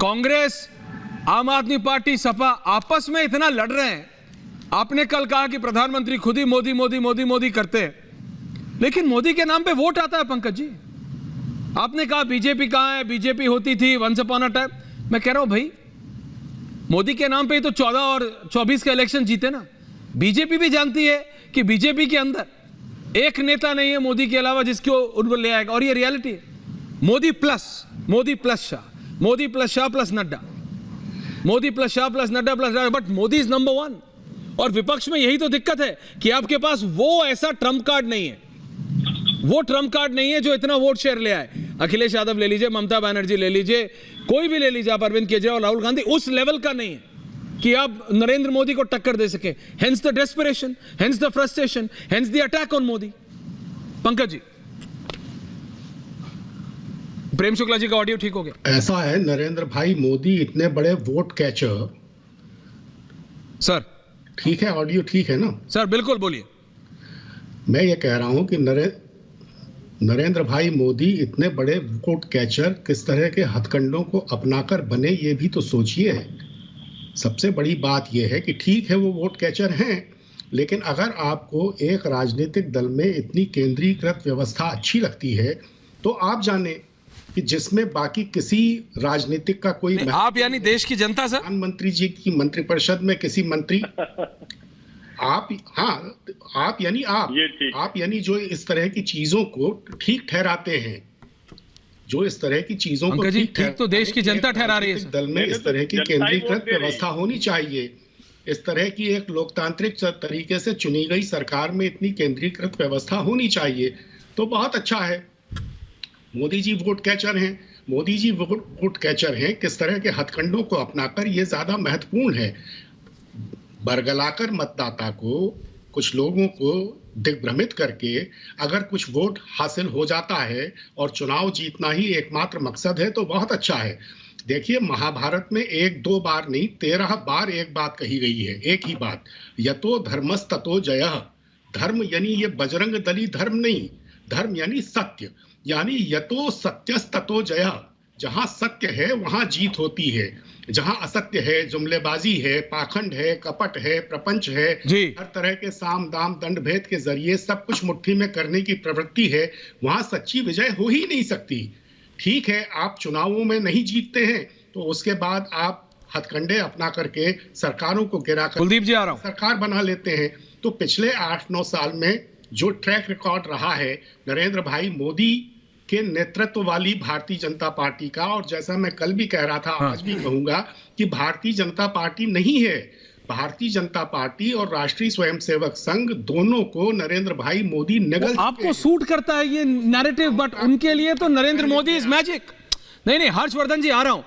कांग्रेस, आम आदमी पार्टी, सपा आपस में इतना लड़ रहे हैं। आपने कल कहा कि प्रधानमंत्री खुद ही मोदी मोदी मोदी मोदी करते हैं, लेकिन मोदी के नाम पे वोट आता है पंकज जी। आपने कहा बीजेपी कहां है, बीजेपी होती थी वंस अपॉन अ टाइम। मैं कह रहा हूं भाई, मोदी के नाम पे ही तो 14 और 24 के इलेक्शन जीते ना। बीजेपी भी जानती है कि बीजेपी के अंदर एक नेता नहीं है मोदी के अलावा जिसको उनको ले आएगा, और ये रियलिटी है। Modi plus Shah, Modi plus Shah plus Nadda, Modi plus Shah plus Nadda plus, but Modi is number 1। और विपक्ष में यही तो दिक्कत है कि आपके पास वो ऐसा ट्रम्प कार्ड नहीं है, वो ट्रम्प कार्ड नहीं है जो इतना वोट शेयर ले आए। अखिलेश यादव ले लीजिए, ममता बनर्जी ले लीजिए, कोई भी ले लीजिए आप, अरविंद केजरीवाल, राहुल गांधी, उस लेवल का नहीं है कि आप नरेंद्र मोदी को टक्कर दे सके। Hence the desperation, hence the frustration, hence the attack on Modi. Pankaj ji, Prem Shukla ji का ऑडियो ठीक हो गया। ऐसा है नरेंद्र भाई, मोदी इतने बड़े वोट कैचर। सर ठीक है, ऑडियो ठीक है ना सर? बिल्कुल बोलिए। मैं ये कह रहा हूं कि नरेंद्र भाई मोदी इतने बड़े वोट कैचर किस तरह के हथकंडों को अपनाकर बने, ये भी तो सोचिए। सबसे बड़ी बात यह है कि ठीक है वो वोट कैचर हैं, लेकिन अगर आपको एक राजनीतिक दल में इतनी केंद्रीकृत व्यवस्था अच्छी लगती है तो आप जाने कि जिसमें बाकी किसी राजनीतिक का कोई आप यानी देश की जनता सर? प्रधानमंत्री जी की मंत्रिपरिषद में किसी मंत्री आप, हाँ आप यानी आप यानी जो इस तरह की चीजों को ठीक ठहराते हैं, जो इस तरह की चीजों को ठीक तो देश की जनता ठहरा रही है। दल में इस तरह की केंद्रीकृत व्यवस्था होनी चाहिए। इस तरह की एक लोकतांत्रिक तरीके से चुनी गई सरकार में इतनी केंद्रीकृत व्यवस्था होनी चाहिए, तो बहुत अच्छा है। मोदी जी वोट कैचर हैं, मोदी जी वोट कैचर हैं, किस तरह के हथकंडों को अपनाकर, ये ज्यादा महत्वपूर्ण है। बरगलाकर मतदाता को, कुछ लोगों को दिग्भ्रमित करके अगर कुछ वोट हासिल हो जाता है और चुनाव जीतना ही एकमात्र मकसद है तो बहुत अच्छा है। देखिए, महाभारत में 1-2 बार नहीं 13 बार एक बात कही गई है, एक ही बात, यतो धर्मस्ततो जयः। धर्म यानी ये बजरंग दली धर्म नहीं, धर्म यानी सत्य, यानी यतो सत्यस्ततो जयः। जहां सत्य है वहां जीत होती है, जहां असत्य है, जुमलेबाजी है, पाखंड है, कपट है, प्रपंच है, हर तरह के साम दाम दंड भेद के जरिए सब कुछ मुट्ठी में करने की प्रवृत्ति है, वहां सच्ची विजय हो ही नहीं सकती। ठीक है, आप चुनावों में नहीं जीतते हैं तो उसके बाद आप हथकंडे अपना करके सरकारों को गिरा कर कुलदीप जी आ रहा हूं, सरकार बना लेते हैं। तो पिछले 8-9 साल में जो ट्रैक रिकॉर्ड रहा है नरेंद्र भाई मोदी के नेतृत्व वाली भारतीय जनता पार्टी का, और जैसा मैं कल भी कह रहा था, आज भी कहूंगा कि भारतीय जनता पार्टी नहीं है, भारतीय जनता पार्टी और राष्ट्रीय स्वयंसेवक संघ दोनों को नरेंद्र भाई मोदी निगल, आपको सूट करता है ये नैरेटिव, बट उनके लिए तो नरेंद्र मोदी इज मैजिक। नहीं, हर्षवर्धन जी आ रहा हूं,